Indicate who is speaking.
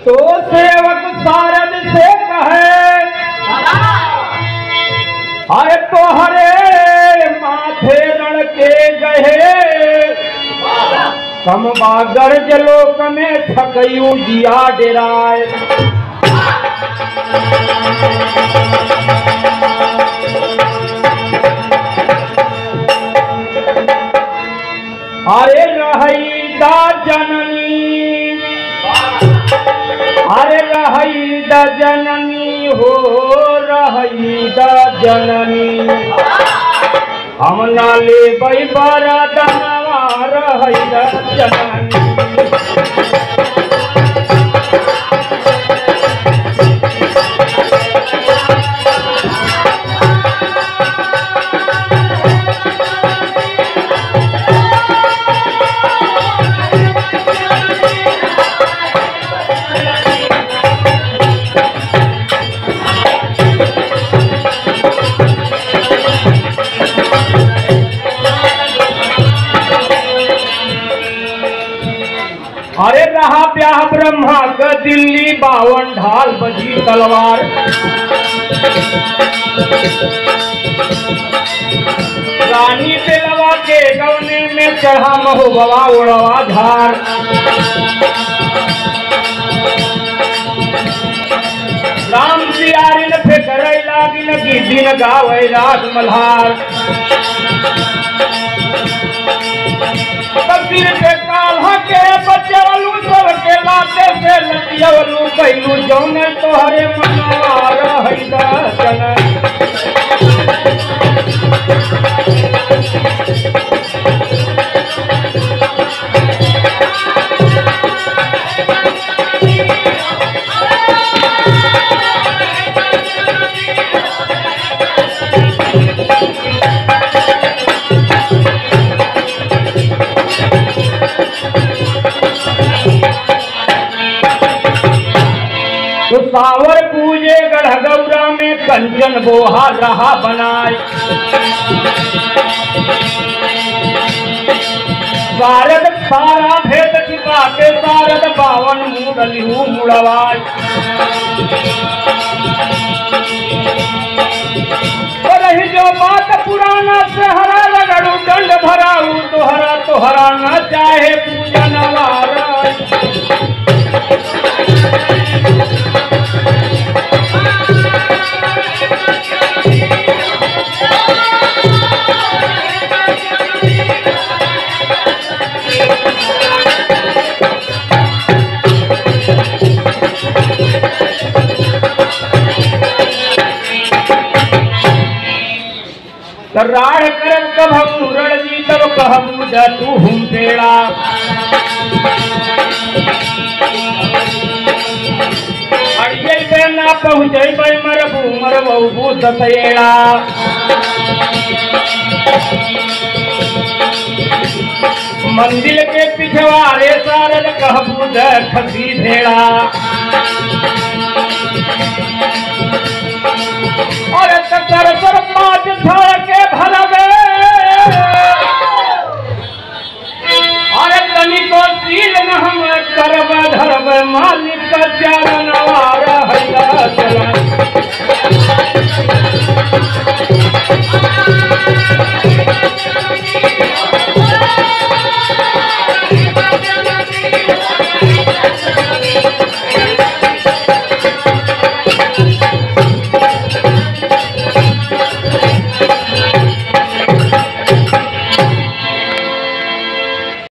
Speaker 1: तो सेवक सारद से कहे अरे तोहरे माथे रण के गहे कम बागर जलोक में थकयू जिया डेराए। अरे रहईदा जननी अरे रहईदा जननी हो रहईदा जननी हम ना ले बई बरा दनवा रहईदा जननी। अरे रहा ब्याह ब्रह्मा का दिल्ली 52 ढाल बजी तलवार। रानी पेलवा के गवने में चढ़ा महुबवा उड़वा झार। राम सियारिन फेकरई लागिन की दिन गावे राग मल्हार। सिर पे काल्हा के बचवलू सबके लाते से लतियवलू कैलू जौने तोहरे मनवा रहईदा जननी। तो सावर पूजे गढ़गौरा में कंचन बोहा रहा बनाए। सारद सारा भेद छिपा के सारद 52 मुड़लिहू मुड़वाए। रही जो बात पुराना से हरा रगड़ू दंड भराऊ तोहरा तोहरा न चाहे पूजन वारा। राढ़ करब कभू रणजी तब कहबू द तू हम पेड़ा। अड़िये पे ना पहुँचे मरबू मरबू दसेड़ा। मंदिर के पिछवाड़े सारद कहबू द खसी भेड़ा। और